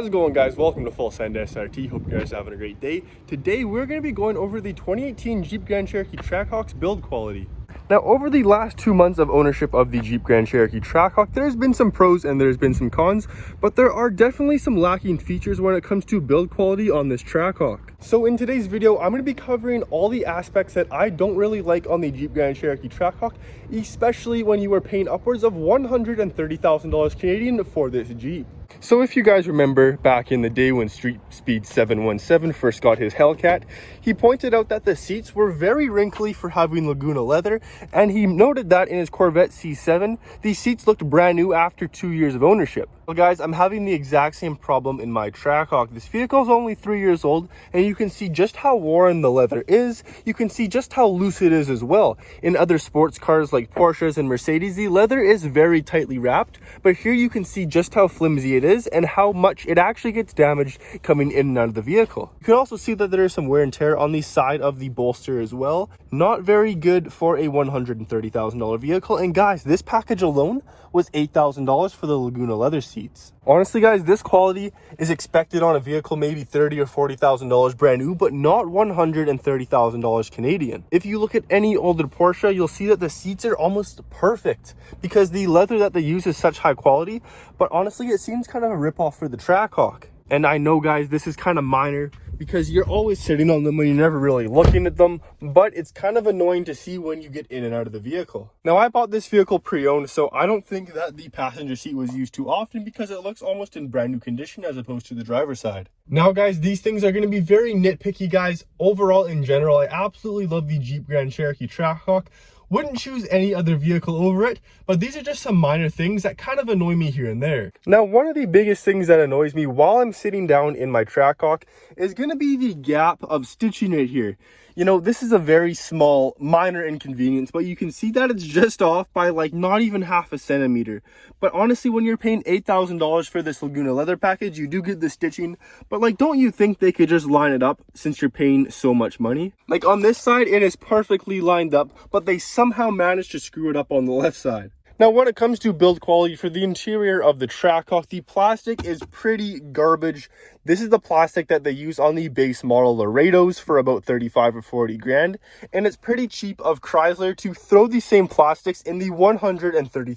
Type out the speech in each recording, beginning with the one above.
How's it going, guys? Welcome to Full Send SRT. Hope you guys are having a great day. Today we're going to be going over the 2018 Jeep Grand Cherokee Trackhawk's build quality. Now, over the last 2 months of ownership of the Jeep Grand Cherokee Trackhawk, there's been some pros and there's been some cons, but there are definitely some lacking features when it comes to build quality on this Trackhawk. So in today's video, I'm going to be covering all the aspects that I don't really like on the Jeep Grand Cherokee Trackhawk, especially when you are paying upwards of $130,000 Canadian for this Jeep. So if you guys remember back in the day when Street Speed 717 first got his Hellcat, he pointed out that the seats were very wrinkly for having Laguna leather, and he noted that in his Corvette C7, these seats looked brand new after 2 years of ownership. Well guys, I'm having the exact same problem in my Trackhawk. This vehicle is only 3 years old, and you can see just how worn the leather is. You can see just how loose it is as well. In other sports cars like Porsches and Mercedes, the leather is very tightly wrapped, but here you can see just how flimsy it is and how much it actually gets damaged coming in and out of the vehicle. You can also see that there is some wear and tear on the side of the bolster as well. Not very good for a $130,000 vehicle. And guys, this package alone was $8,000 for the Laguna leather seats. Honestly guys, this quality is expected on a vehicle maybe $30,000 or $40,000 brand new, but not $130,000 Canadian. If you look at any older Porsche, you'll see that the seats are almost perfect because the leather that they use is such high quality, but honestly it seems kind of a rip-off for the Trackhawk. And I know guys, this is kind of minor because you're always sitting on them when you're never really looking at them, but it's kind of annoying to see when you get in and out of the vehicle. Now, I bought this vehicle pre-owned, so I don't think that the passenger seat was used too often because it looks almost in brand new condition as opposed to the driver's side. Now guys, these things are going to be very nitpicky guys. Overall, in general, I absolutely love the Jeep Grand Cherokee Trackhawk. Wouldn't choose any other vehicle over it, but these are just some minor things that kind of annoy me here and there. Now, one of the biggest things that annoys me while I'm sitting down in my Trackhawk is going to be the gap of stitching right here. You know, this is a very small, minor inconvenience, but you can see that it's just off by like not even half a centimeter. But honestly, when you're paying $8,000 for this Laguna leather package, you do get the stitching, but like, don't you think they could just line it up since you're paying so much money? Like on this side, it is perfectly lined up, but they somehow managed to screw it up on the left side. Now, when it comes to build quality for the interior of the Trackhawk, the plastic is pretty garbage. This is the plastic that they use on the base model Laredos for about 35 or 40 grand. And it's pretty cheap of Chrysler to throw these same plastics in the $130,000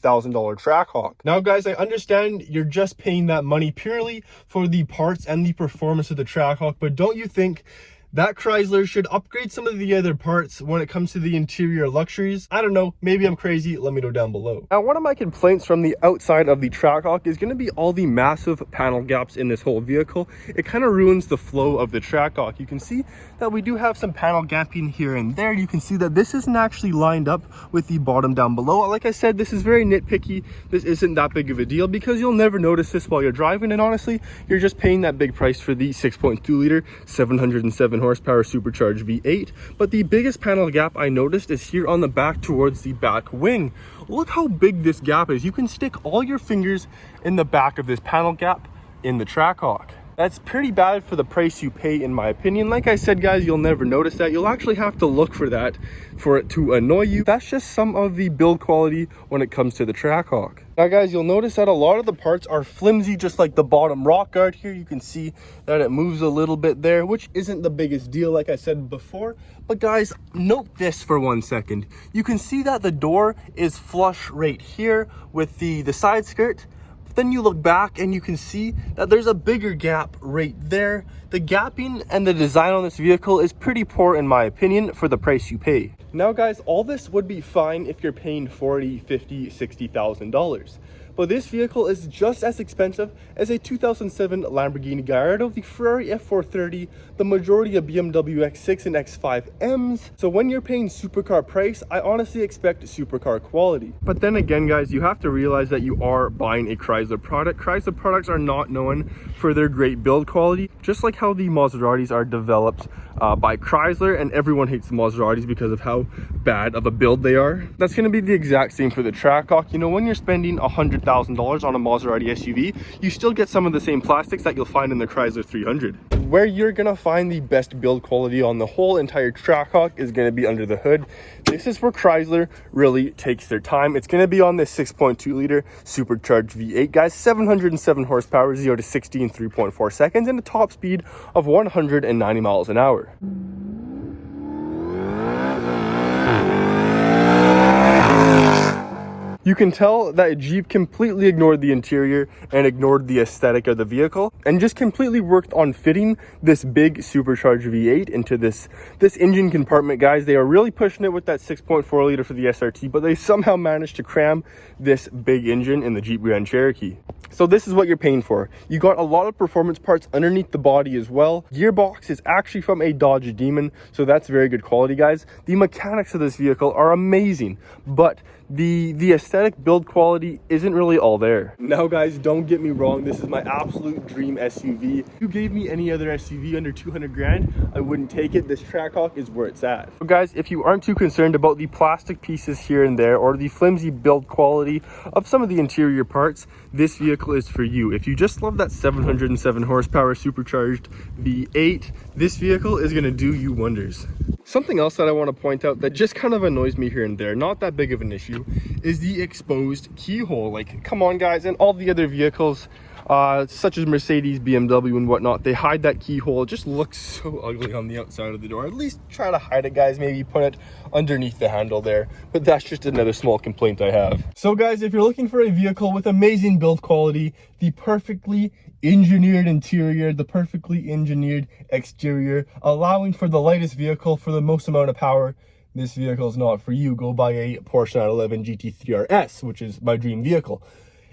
Trackhawk. Now guys, I understand you're just paying that money purely for the parts and the performance of the Trackhawk, but don't you think that Chrysler should upgrade some of the other parts when it comes to the interior luxuries? I don't know, maybe I'm crazy, let me know down below. Now, one of my complaints from the outside of the Trackhawk is going to be all the massive panel gaps in this whole vehicle. It kind of ruins the flow of the Trackhawk. You can see that we do have some panel gapping here and there. You can see that this isn't actually lined up with the bottom down below. Like I said, this is very nitpicky. This isn't that big of a deal because you'll never notice this while you're driving, and honestly, you're just paying that big price for the 6.2 liter 707 horsepower supercharged V8. But the biggest panel gap I noticed is here on the back towards the back wing. Look how big this gap is. You can stick all your fingers in the back of this panel gap in the Trackhawk. That's pretty bad for the price you pay, in my opinion. Like I said guys, you'll never notice that. You'll actually have to look for that for it to annoy you. That's just some of the build quality when it comes to the Trackhawk. Now guys, you'll notice that a lot of the parts are flimsy, just like the bottom rock guard here. You can see that it moves a little bit there, which isn't the biggest deal like I said before. But guys, note this for 1 second. You can see that the door is flush right here with the side skirt. Then you look back and you can see that there's a bigger gap right there. The gapping and the design on this vehicle is pretty poor in my opinion for the price you pay. Now guys, all this would be fine if you're paying $40,000, $50,000, $60,000. But this vehicle is just as expensive as a 2007 Lamborghini Gallardo, the Ferrari F430, the majority of BMW X6 and X5Ms. So when you're paying supercar price, I honestly expect supercar quality. But then again guys, you have to realize that you are buying a Chrysler product. Chrysler products are not known for their great build quality, just like how the Maseratis are developed by Chrysler, and everyone hates the Maseratis because of how bad of a build they are. That's going to be the exact same for the Trackhawk. You know, when you're spending $100,000 on a Maserati SUV, you still get some of the same plastics that you'll find in the Chrysler 300. where you're gonna find the best build quality on the whole entire Trackhawk is gonna be under the hood. This is where Chrysler really takes their time. It's gonna be on this 6.2 liter supercharged V8, guys, 707 horsepower, 0 to 60 in 3.4 seconds, and a top speed of 190 miles an hour. You can tell that Jeep completely ignored the interior and ignored the aesthetic of the vehicle and just completely worked on fitting this big supercharged V8 into this engine compartment, guys. They are really pushing it with that 6.4 liter for the SRT, but they somehow managed to cram this big engine in the Jeep Grand Cherokee. So this is what you're paying for. You got a lot of performance parts underneath the body as well. Gearbox is actually from a Dodge Demon, so that's very good quality, guys. The mechanics of this vehicle are amazing, but the aesthetic build quality isn't really all there. Now, guys, don't get me wrong, this is my absolute dream SUV. If you gave me any other SUV under 200 grand, I wouldn't take it. This Trackhawk is where it's at. So guys, if you aren't too concerned about the plastic pieces here and there or the flimsy build quality of some of the interior parts, this vehicle is for you. If you just love that 707 horsepower supercharged V8, this vehicle is going to do you wonders. Something else that I want to point out that just kind of annoys me here and there, not that big of an issue, is the exposed keyhole. Like, come on, guys. And all the other vehicles, such as Mercedes, BMW, and whatnot, they hide that keyhole. It just looks so ugly on the outside of the door. At least try to hide it, guys. Maybe put it underneath the handle there. But that's just another small complaint I have. So, guys, if you're looking for a vehicle with amazing build quality, the perfectly engineered interior, the perfectly engineered exterior, allowing for the lightest vehicle for the most amount of power, this vehicle is not for you. Go buy a Porsche 911 GT3 RS, which is my dream vehicle.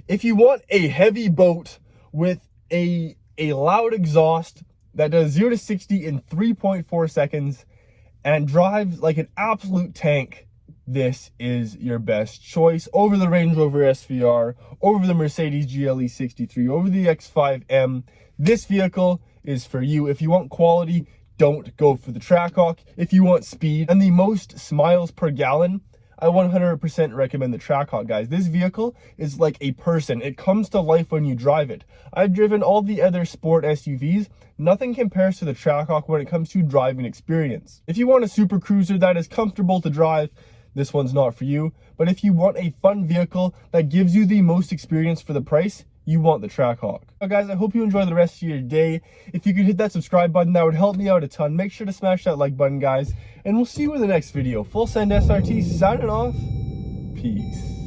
If you want a heavy boat with a loud exhaust that does 0 to 60 in 3.4 seconds and drives like an absolute tank, this is your best choice over the Range Rover SVR, over the Mercedes GLE 63, over the X5M. This vehicle is for you. If you want quality, don't go for the Trackhawk. If you want speed and the most miles per gallon, I 100% recommend the Trackhawk, guys. This vehicle is like a person. It comes to life when you drive it. I've driven all the other sport SUVs. Nothing compares to the Trackhawk when it comes to driving experience. If you want a super cruiser that is comfortable to drive, this one's not for you. But if you want a fun vehicle that gives you the most experience for the price, you want the Trackhawk. Well, guys, I hope you enjoy the rest of your day. If you could hit that subscribe button, that would help me out a ton. Make sure to smash that like button, guys. And we'll see you in the next video. Full Send SRT signing off. Peace.